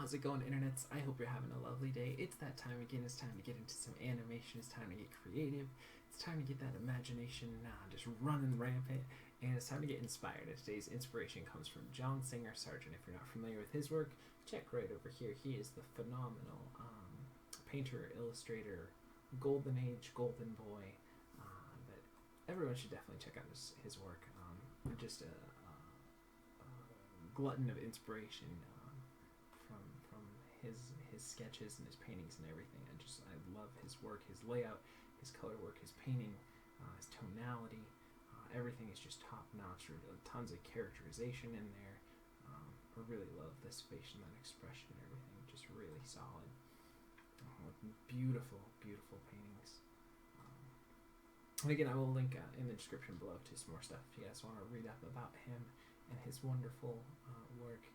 How's it going, internets? I hope you're having a lovely day. It's that time again. It's time to get into some animation. It's time to get creative. It's time to get that imagination just running rampant. And it's time to get inspired. And today's inspiration comes from John Singer Sargent. If you're not familiar with his work, check right over here. He is the phenomenal painter, illustrator, golden age, golden boy. That everyone should definitely check out his work. Just a glutton of inspiration. From his sketches and his paintings and everything. I love his work, his layout, his color work, his painting, his tonality. Everything is just top notch. Tons of characterization in there. I really love this facial and expression and everything. Just really solid. Beautiful, beautiful paintings. And again, I will link in the description below to some more stuff if you guys want to read up about him and his wonderful work.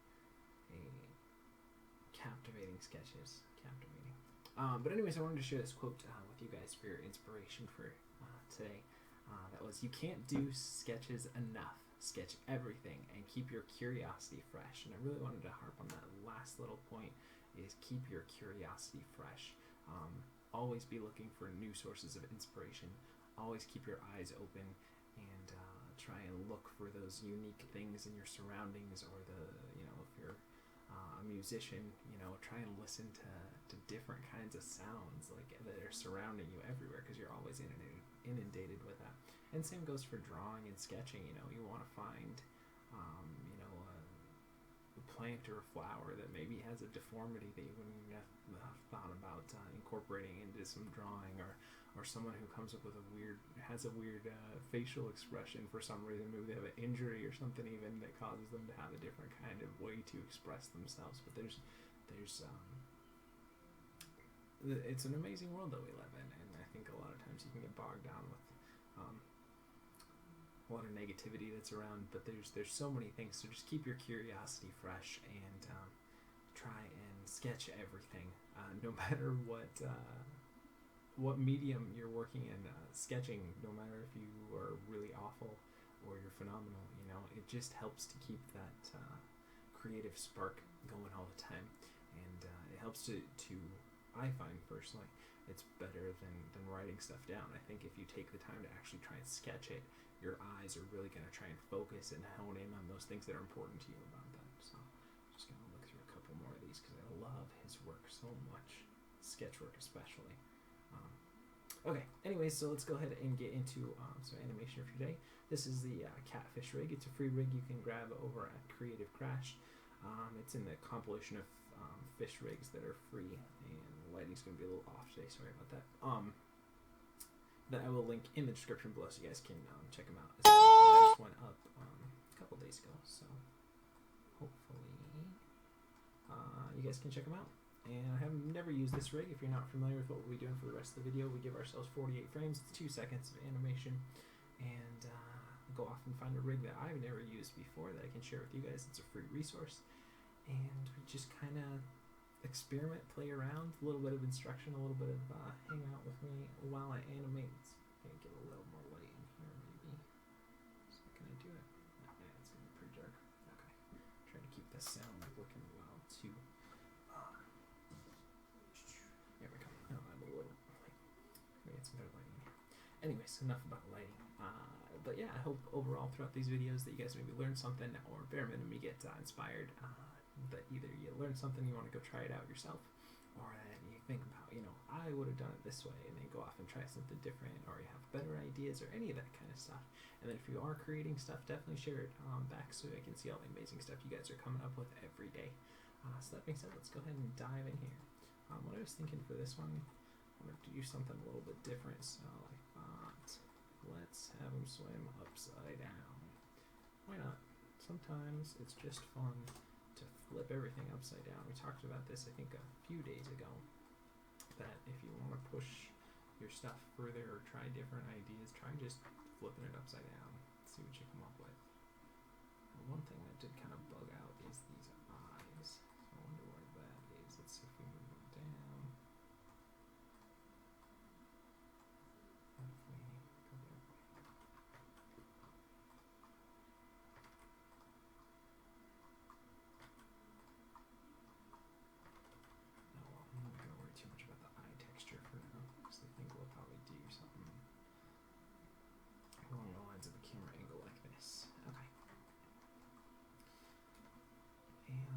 Captivating sketches. Captivating. But anyways, I wanted to share this quote with you guys for your inspiration for today. That was, "You can't do sketches enough. Sketch everything and keep your curiosity fresh." And I really wanted to harp on that last little point, is keep your curiosity fresh. Always be looking for new sources of inspiration. Always keep your eyes open and try and look for those unique things in your surroundings, or if you're a musician, try and listen to different kinds of sounds that are surrounding you everywhere, because you're always inundated with that. And same goes for drawing and sketching. You want to find a plant or a flower that maybe has a deformity that you wouldn't have thought about incorporating into some drawing, or someone who comes up with a weird facial expression for some reason. Maybe they have an injury or something even that causes them to have a different kind of way to express themselves. But there's it's an amazing world that we live in, and I think a lot of times you can get bogged down with a lot of negativity that's around. But there's so many things, so just keep your curiosity fresh and try and sketch everything, no matter what medium you're working in. Sketching, no matter if you are really awful or you're phenomenal, it just helps to keep that creative spark going all the time, and it helps to I find personally it's better than writing stuff down. I think if you take the time to actually try and sketch it, your eyes are really going to try and focus and hone in on those things that are important to you about that. So I'm just going to look through a couple more of these because I love his work so much, sketch work especially. Okay, anyways, so let's go ahead and get into some animation for today. This is the Catfish rig. It's a free rig you can grab over at Creative Crash. It's in the compilation of fish rigs that are free, and the lighting's going to be a little off today, sorry about that. That I will link in the description below so you guys can check them out. This went up a couple days ago, so hopefully you guys can check them out. And I have never used this rig. If you're not familiar with what we'll be doing for the rest of the video, we give ourselves 48 frames. It's 2 seconds of animation. And go off and find a rig that I've never used before that I can share with you guys. It's a free resource. And we just kind of experiment, play around, a little bit of instruction, a little bit of hang out with me while I animate. Maybe get a little more light in here, maybe. Is that going to do it? No, yeah, it's going to be pretty dark. Okay. Trying to keep the sound working well, too. There we go. No, I'm a little light. Maybe it's better lighting here. Anyways, enough about lighting. But yeah, I hope overall throughout these videos that you guys maybe learn something, or bare minimum you get inspired. That either you learn something, you want to go try it out yourself, or that you think about, I would have done it this way, and then go off and try something different, or you have better ideas, or any of that kind of stuff. And then if you are creating stuff, definitely share it back so I can see all the amazing stuff you guys are coming up with every day. So that being said, let's go ahead and dive in here. What I was thinking for this one, I wanted to do something a little bit different, so I thought, let's have him swim upside down. Why not? Sometimes it's just fun to flip everything upside down. We talked about this, I think, a few days ago, that if you want to push your stuff further or try different ideas, try just flipping it upside down, see what you come up with. One thing that did kind of bug out is these eyes. I wonder where that is. Let's see if we move it down. What if we go that way?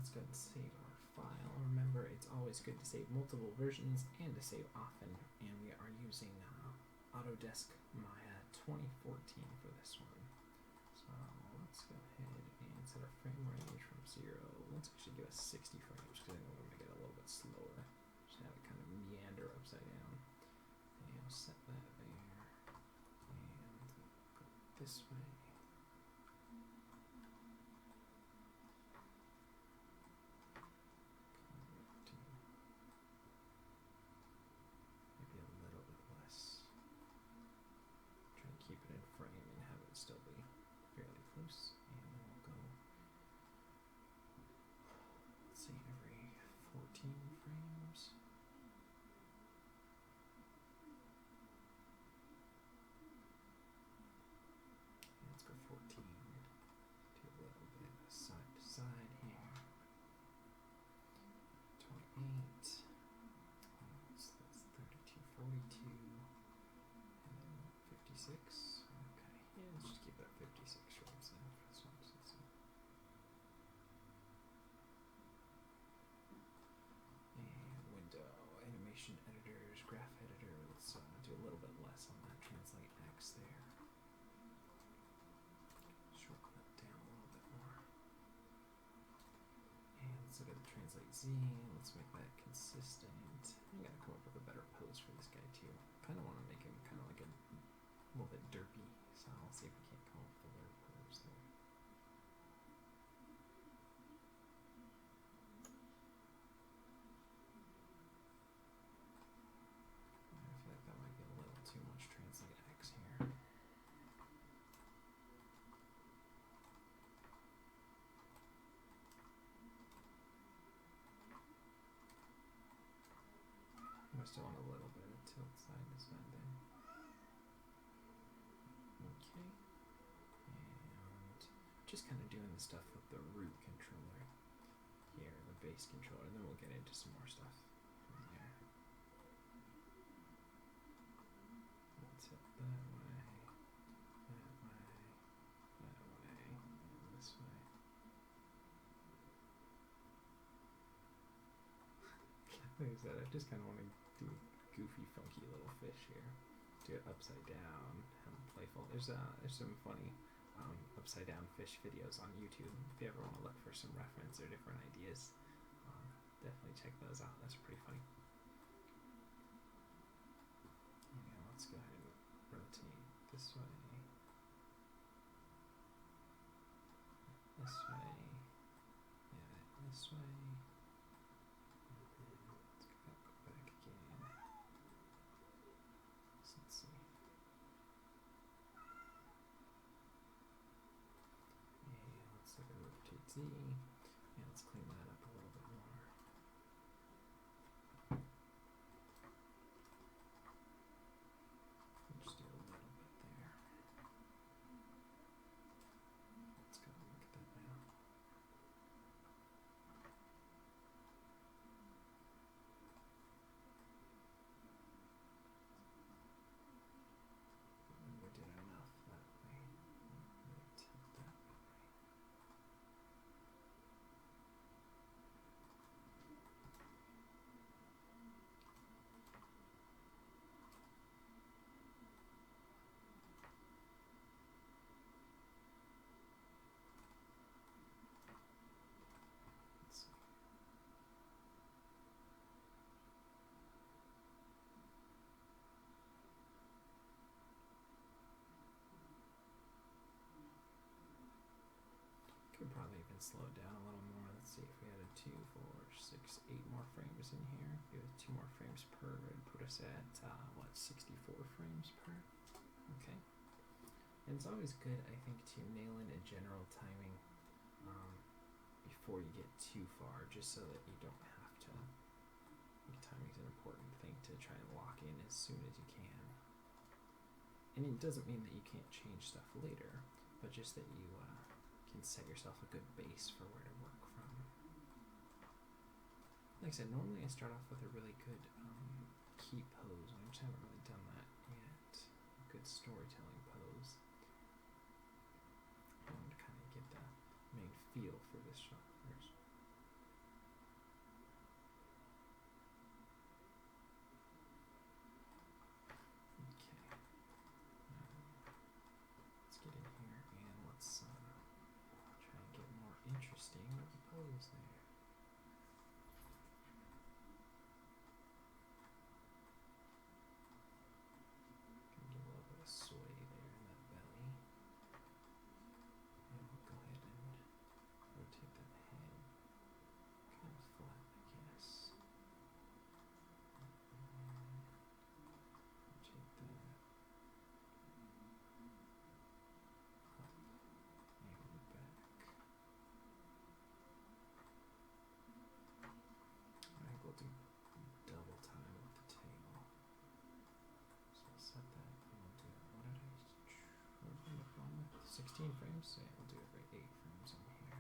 let's go ahead and save our file. Remember, it's always good to save multiple versions and to save often. And we are using Autodesk Maya 2014 for this one. So let's go ahead and set our frame range from 0. Let's actually give us 60 frames because I think we're going to make it a little bit slower. Just have it kind of meander upside down. And we'll set that there. And go this way. Maybe a little bit less. Try and keep it in frame and have it still be fairly close. And then we'll go, let's see, every 14 frames. And let's go 14. Do a little bit of side to side here. 28. That's 32, 42. And then 56. Okay, yeah, let's just keep that 56 frames then for this one. So it's and window, animation editors, graph editor. Let's do a little bit less on that. Translate X there. Shorten that down a little bit more. And let's look at the translate Z. Let's make that consistent. I gotta come up with a better pose for this guy too. Kind of want to make him kind of like a little bit derpy. So I'll see if we can't come up with a better pose there. I feel like that might be a little too much translate X here. I still want a little bit of tilt side to side there. Okay. And just kind of doing the stuff with the root controller here, the base controller, and then we'll get into some more stuff from there. Let's hit that way, and this way. Like I said, I just kind of want to do a goofy, funky little fish here. Do it upside down, have it playful. There's some funny upside down fish videos on YouTube. If you ever want to look for some reference or different ideas, definitely check those out. That's pretty funny. Yeah, let's go ahead and rotate this way, this way, yeah, this way. Z, and let's clean that up a little bit more. Just do a little bit there. Let's go look at that now. And we did enough that way. Tilt that way. Could probably even slow it down a little more. Let's see if we added 2, 4, 6, 8 more frames in here. Give it 2 more frames per. It'd put us at 64 frames per. Okay. And it's always good, I think, to nail in a general timing before you get too far, just so that you don't have to. I think timing's an important thing to try and lock in as soon as you can. And it doesn't mean that you can't change stuff later, but just that you can set yourself a good base for where to work from. Like I said, normally I start off with a really good key pose. I just haven't really done that yet. A good storytelling pose. I want to kind of get the main feel for this shot first. 16 frames, so yeah, we'll do every 8 frames on here.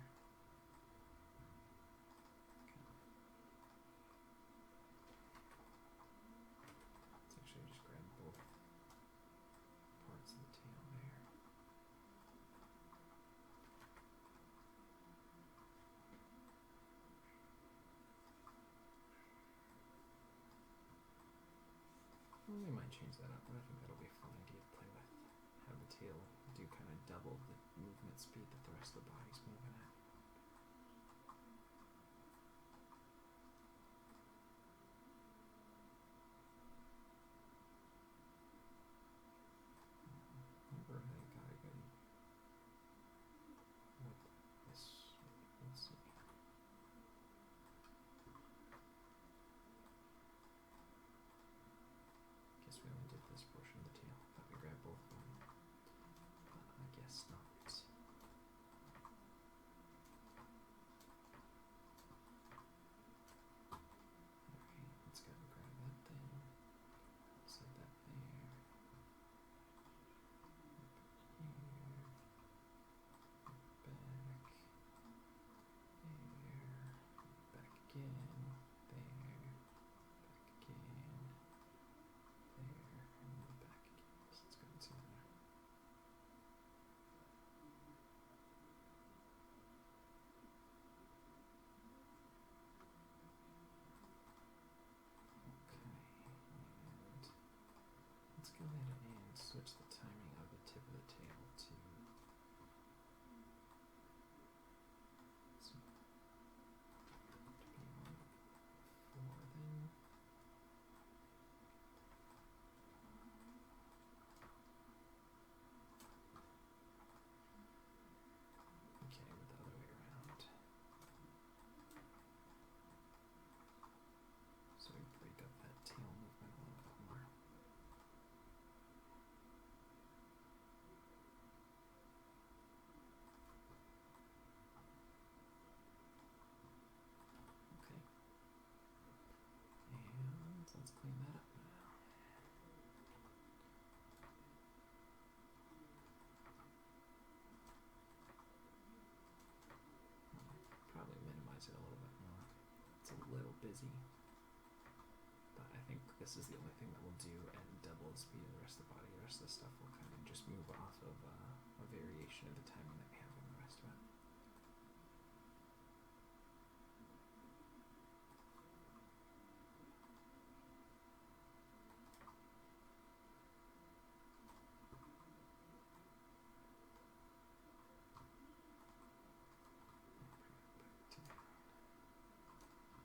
Let's actually just grab both parts of the tail there. Well, we might change that up, but I think that'll be a fun idea to play with. Have the tail do kind of double the movement speed that the rest of the body's moving at. Never really got a good with this. Let's see. Guess we only did this portion of the tail. Thought we grabbed both of them. I guess not. Alright, let's go grab that thing. Set that there. Back again, there, back again, there, and then back again. So let's go into there. Okay, and let's go ahead and switch the timing of the tip of the tail to then. Okay, with the other way around. So we break up that tail movement a little bit more. Okay. And let's clean that up now. Probably minimize it a little bit more. It's a little busy, but I think this is the only thing that will do and double the speed of the rest of the body. The rest of the stuff will kind of just move off of a variation of the timing that we have in the rest of it.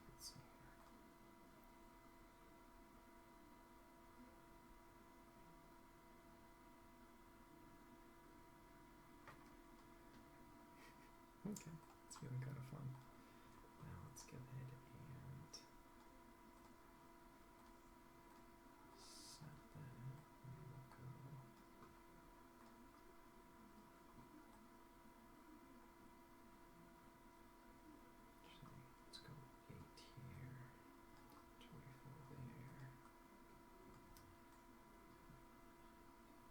Let's see here. Okay, it's feeling kind of fun. Now let's go ahead and set that, and we'll go. Let's go 8 here, 24 there,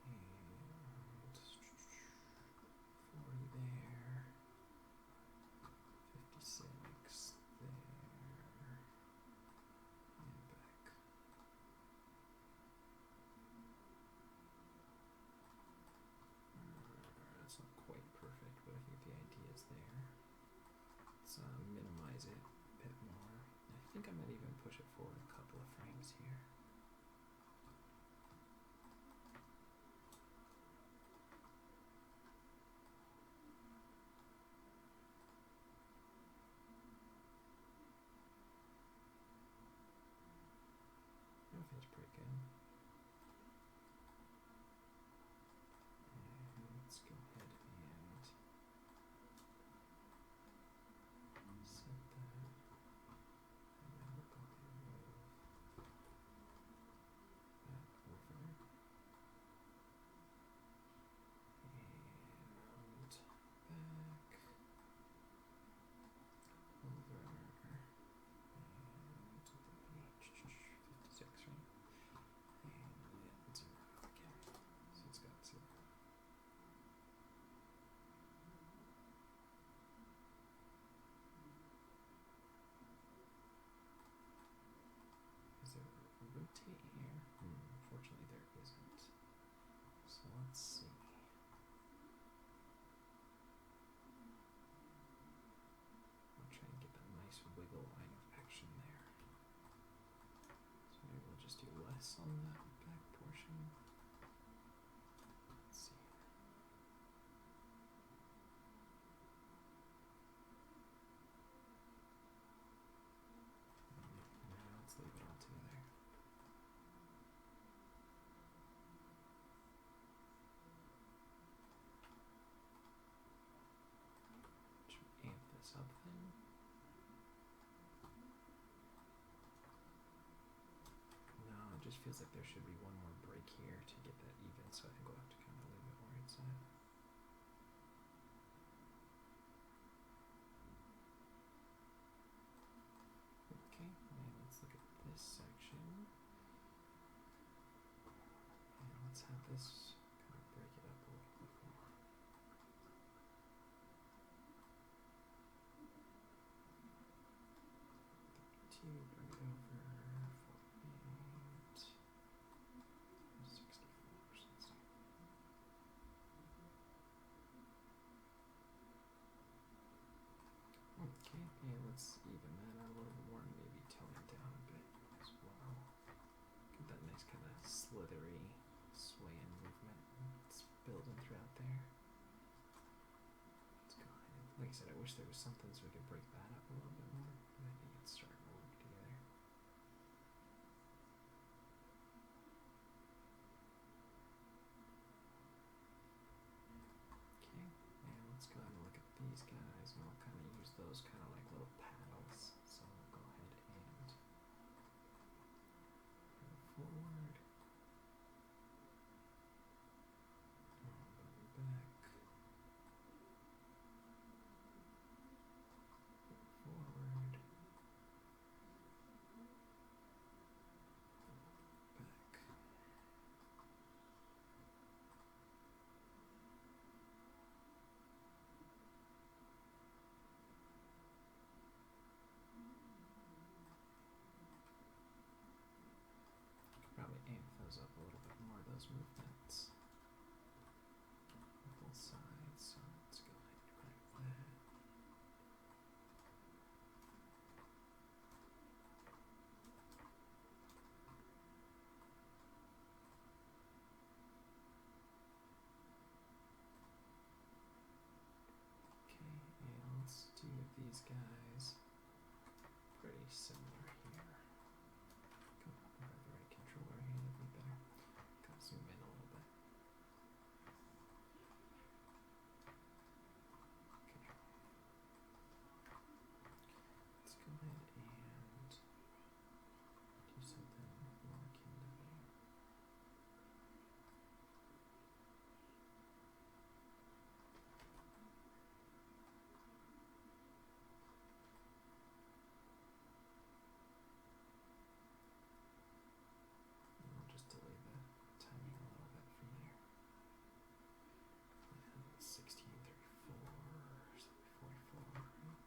and 40 there, 56 there, and back. That's not quite perfect, but I think the idea is there. Let's minimize it a bit more. I think I might even push it forward a couple of frames here. That feels pretty good. And let's go ahead and set that, and then we'll go ahead and move that over, and back, over, and 56, right? do less on that back portion. Let's see. Let's leave it all together. Should we amp this up then? No, it just feels like there should be one more break here to get that even, so I think we'll have to kind of leave it where it's at. Okay, and let's look at this section. And let's have this kind of break it up a little bit more. To bring it over 48, 64%. Okay, and let's even that out a little bit more and maybe tone it down a bit as well. Get that nice kind of slithery swaying movement that's building throughout there. Let's go ahead and, like I said, I wish there was something so we could break that up a little bit more, but I think it's starting to work together. Okay, and let's go ahead and look at these guys, and I'll kind of use those kind of like little paddles. So we'll go ahead and bring it forward, bring it back, forward, back. Probably amp those up a little bit more, those movements on both sides. So let's go ahead and grab that. Okay, and let's do these guys pretty similar here. Come on, if I have the right controller here, that'd be better. Gotta zoom in a little bit. Okay. Let's go ahead and do something more akin to there. And we'll just delay the timing a little bit from there. And 1634, so 44, right?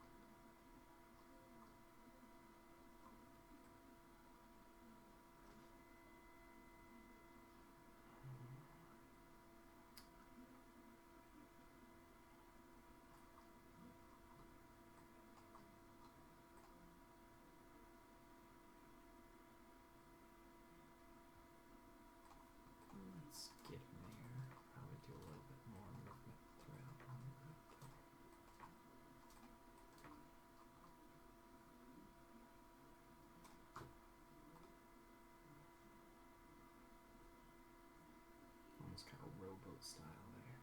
Let's get in there. Probably do a little bit more movement throughout on that. Almost kind of rowboat style there.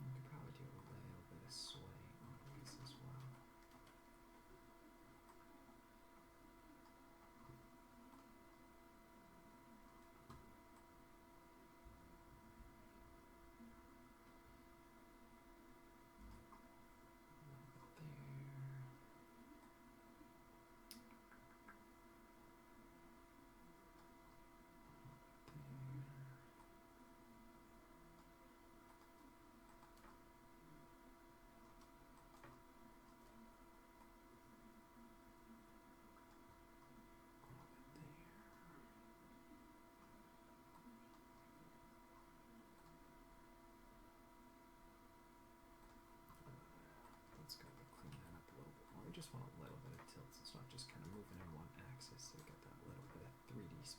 You could probably do a little bit of sway on these as well.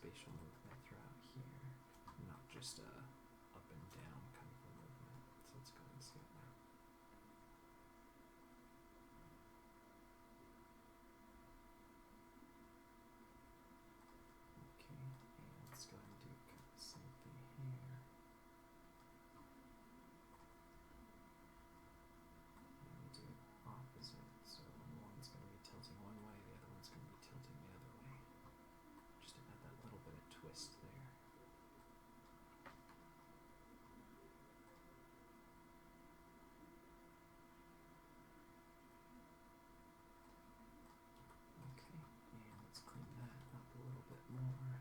spatial movement throughout here, not just a up and down kind of a movement. So let's go and see it now. Okay, and let's go ahead and do kind of the same thing here. And we'll do opposite. So one's going to be tilting one way, the other one's going to be tilting the other way. Just to add that little bit of twist there. Okay, and let's clean that up a little bit more.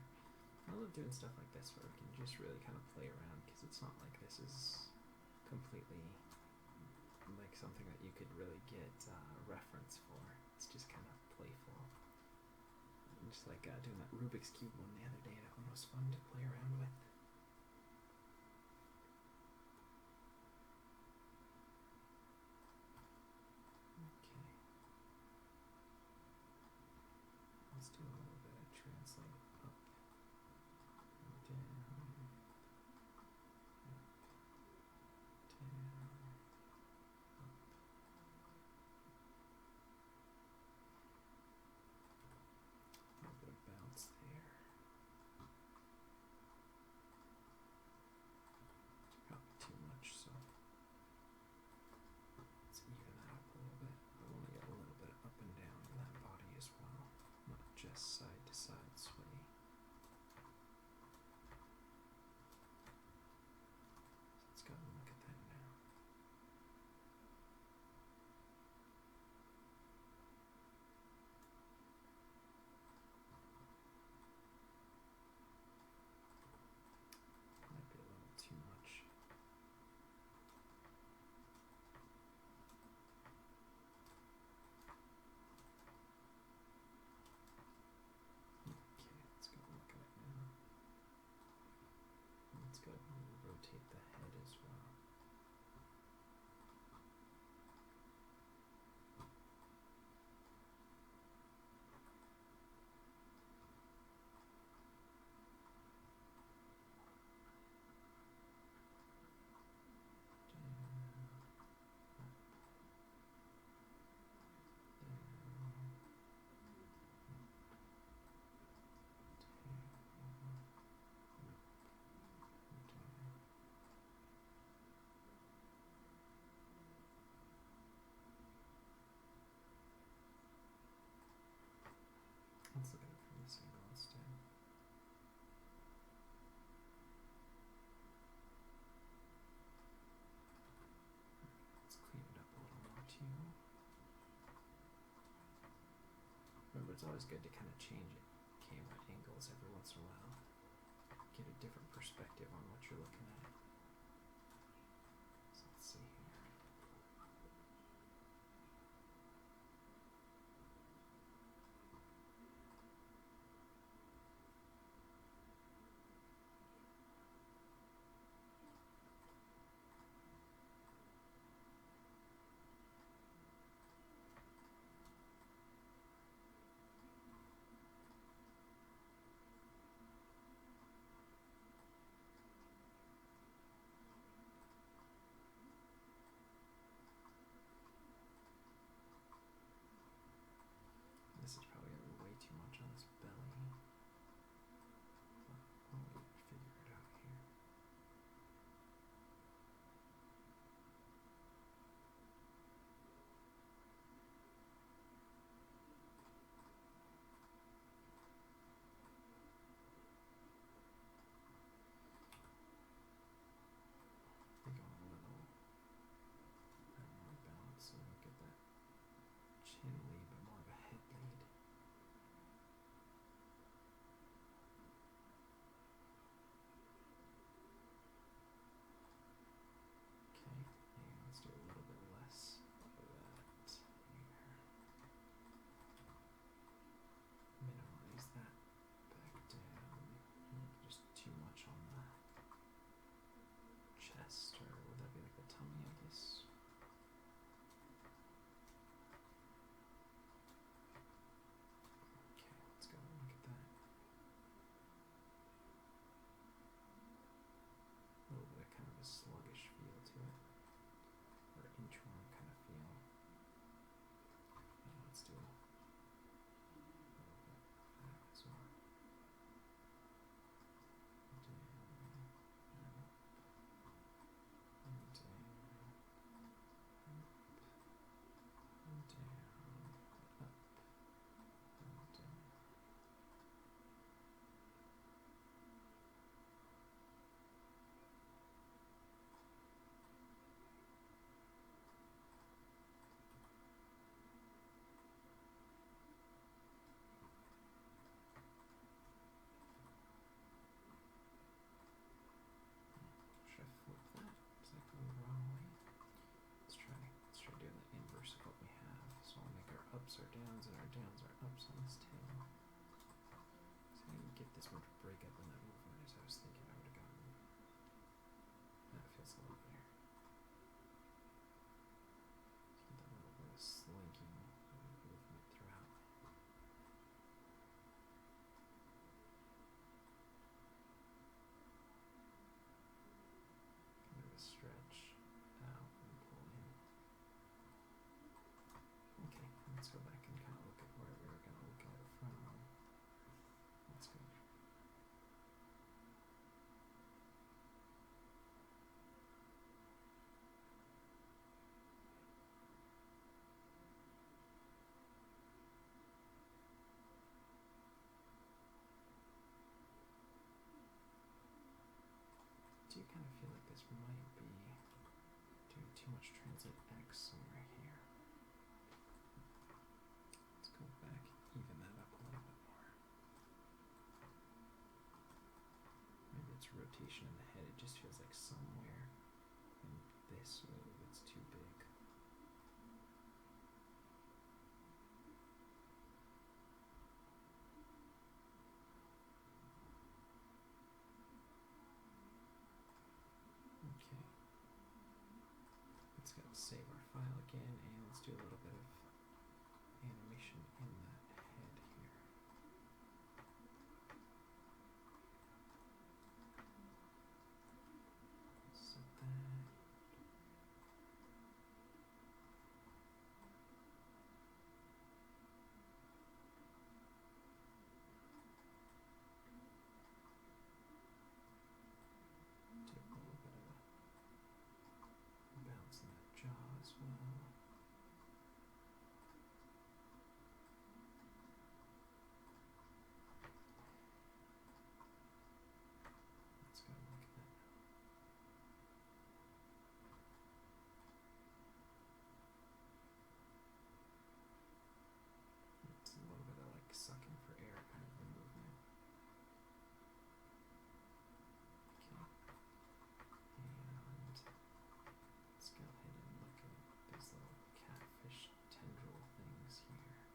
I love doing stuff like this where we can just really kind of play around, because it's not like this is completely like something that you could really get reference for. It's just kind of playful. Just like doing that Rubik's Cube one the other day, that one was fun to play around with. Okay. Let's do a little bit of translate up and down, up, down, up. A little bit of bounce there. Probably too much, so let's even that up a little bit. I want to get a little bit up and down in that body as well, not just side to side sway. Let's go and look at that now. Might be a little too much. Okay, let's go and look at it now. Let's go and rotate the head as well. Let's look at it from this angle instead. Let's clean it up a little more too. Remember, it's always good to kind of change it, camera angles every once in a while. Get a different perspective on what you're looking at. So let's see here. downs and our downs are ups on this tail. So I didn't get this much breakup in that movement as I was thinking I would have gotten. That feels a little better. Get a little bit of slinking movement throughout. Kind of a stretch out and pull in. Okay, let's go back and kind of look at where we were going to look at it from. Let's go. Do you kind of feel like this might be doing too much translate X somewhere here? Let's go back, even that up a little bit more. Maybe it's rotation in the head. It just feels like somewhere in this move it's too big. Okay. Let's go save our file again and let's do a little bit of animation in that head here. Set that. Do a little bit of a bounce in that jaw as well. Let's go look at that. It's a little bit of like sucking for air kind of a movement. Okay. And let's go ahead and look at these little catfish tendril things here.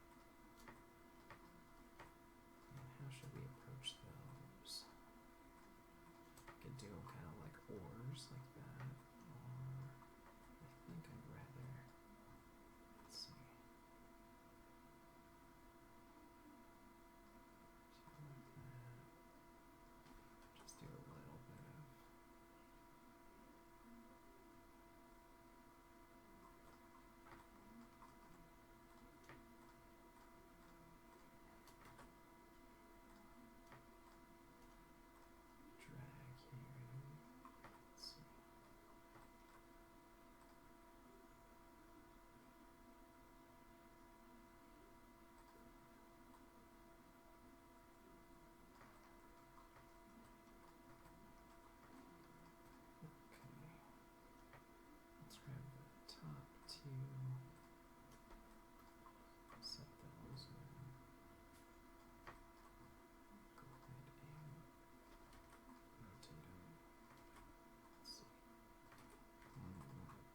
And how should we approach those? Could do them kind of like oars, like that, or I think I'd rather, let's see, something like that. Just do a little bit of. Drag here. Let's see. Okay. Let's grab the top two. Set those in. Go ahead and rotate them. Let's see.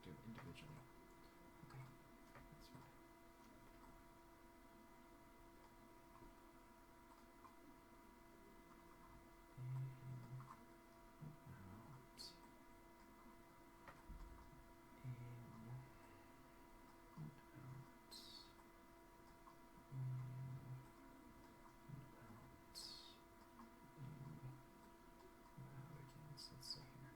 Do it individually. Okay, that's fine. And out. In. And out. In. And out. In. And out again. So let's see here.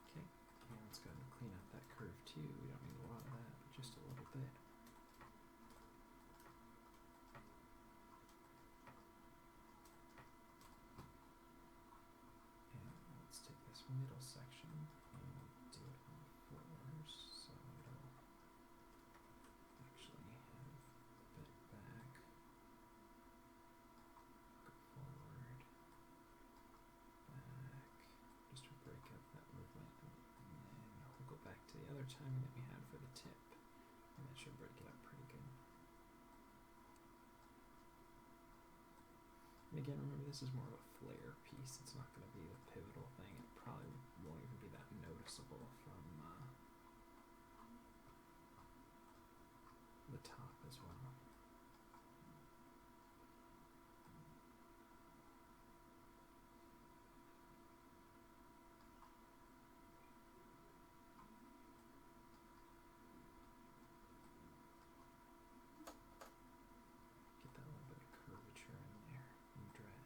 Okay, and let's go ahead and clean up that curve too. We don't need a lot of that, but just a little bit. And let's take this middle section and do it on fours, so it'll actually have a bit back, go forward, back, just to break up that movement, and then we'll go back to the other timing that we had for the tip, and that should break it up pretty good. And again, remember this is more of a flair piece, it's not going to be the pivotal thing, it probably won't even be that noticeable from the top as well. Get that little bit of curvature in there and drag.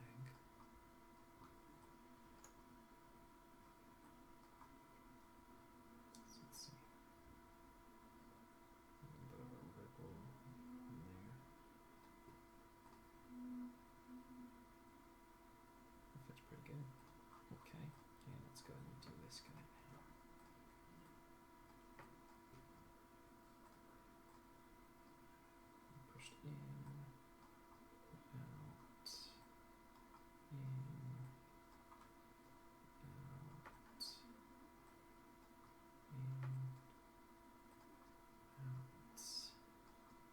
So let's see. A little bit of a ripple in there. That fits pretty good. Okay, and let's go ahead and do this guy now. Pushed in, out, in, out, in, out,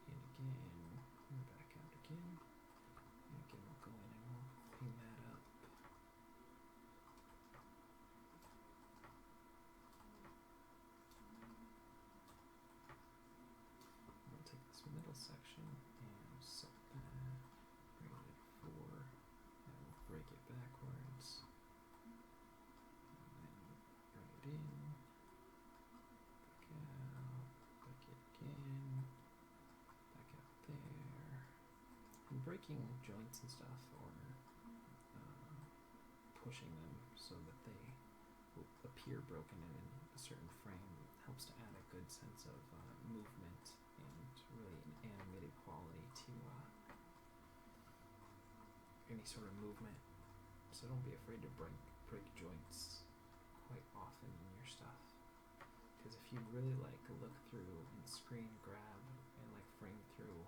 in again, and back out again. And again, we'll go in and we'll clean that up. We'll take this middle section and we'll set that, bring it at 4, and we'll break it backwards. And then bring it in, back out, back it again, back out there. And breaking joints and stuff, or pushing them so that they will appear broken in a certain frame, helps to add a good sense of movement and really an animated quality to any sort of movement. So don't be afraid to break joints quite often in your stuff, because if you really like look through and screen grab and like frame through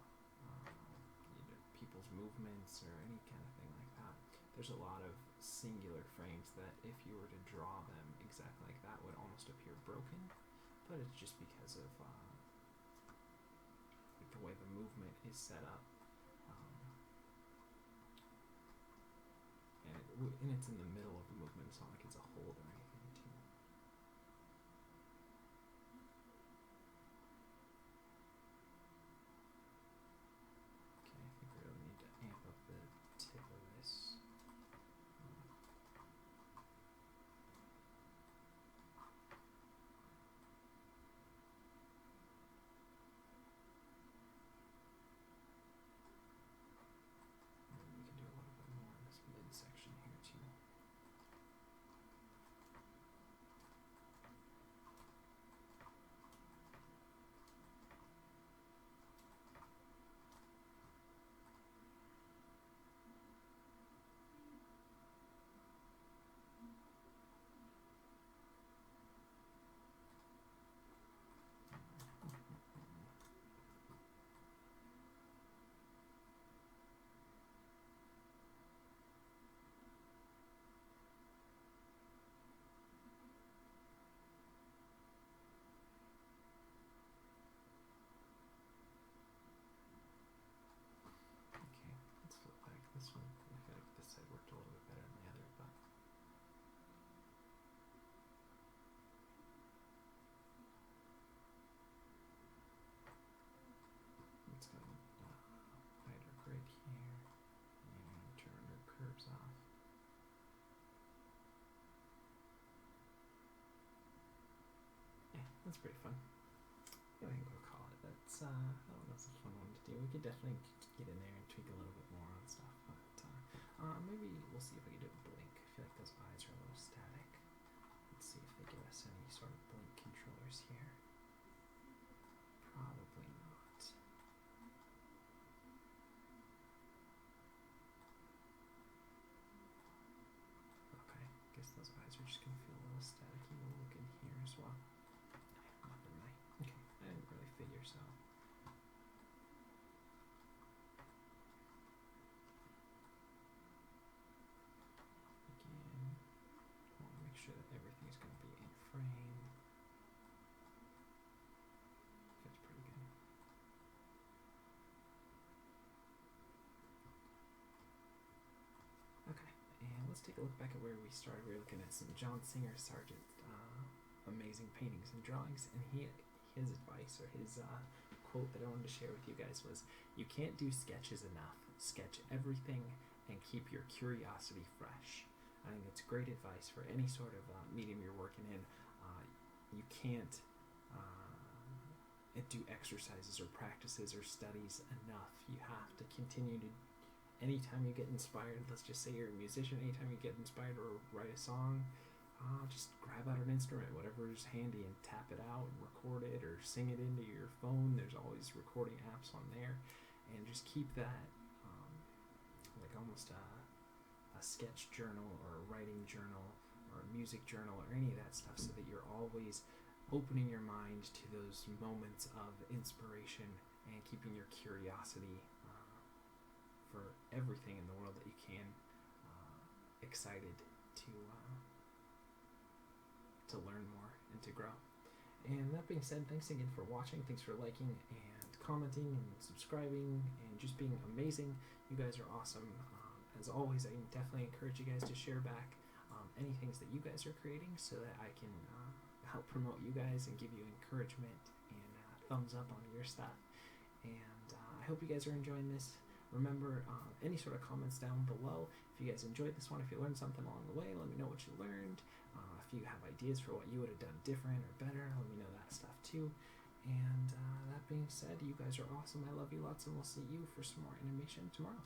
either people's movements or any kind of thing like that, there's a lot of singular frames that if you were to draw them exactly like that would almost appear broken, but it's just because of like the way the movement is set up, and it's in the middle of the movement. It's not like it's a hold or anything too. Okay, I think we really need to amp up the tip of this. Maybe we can do a little bit more in this midsection here too. Okay, let's flip back to this one. I feel like this side worked a little bit better than the other, but let's go hide our grid here and turn our curves off. Yeah, that's pretty fun. I think we'll call it. That's that was a fun one to do. We could definitely get in there and tweak a little bit more on stuff, but maybe we'll see if we can do a blink. I feel like those eyes are a little static. Let's see if they give us any sort of blink controllers here. Probably not. Okay, guess those eyes are just gonna feel a little staticky. We'll look in here as well. Nothing really. Okay, I didn't really figure so. Again, I want to make sure that everything's going to be in frame. Fits pretty good. Okay, and let's take a look back at where we started. We were looking at some John Singer Sargent amazing paintings and drawings, and his advice or his quote that I wanted to share with you guys was, "You can't do sketches enough. Sketch everything and keep your curiosity fresh." I think it's great advice for any sort of medium you're working in. You can't do exercises or practices or studies enough. You have to continue to, anytime you get inspired, let's just say you're a musician, anytime you get inspired or write a song, just grab out an instrument, whatever is handy, and tap it out and record it or sing it into your phone. There's always recording apps on there, and just keep that like almost a sketch journal or a writing journal or a music journal or any of that stuff, so that you're always opening your mind to those moments of inspiration and keeping your curiosity for everything in the world that you can excited to learn more and to grow. And that being said, thanks again for watching. Thanks for liking and commenting and subscribing and just being amazing. You guys are awesome. As always, I definitely encourage you guys to share back any things that you guys are creating, so that I can help promote you guys and give you encouragement and thumbs up on your stuff. And I hope you guys are enjoying this. Remember, any sort of comments down below. If you guys enjoyed this one, if you learned something along the way, let me know what you learned. If you have ideas for what you would have done different or better, let me know that stuff too. And that being said, you guys are awesome. I love you lots, and we'll see you for some more animation tomorrow.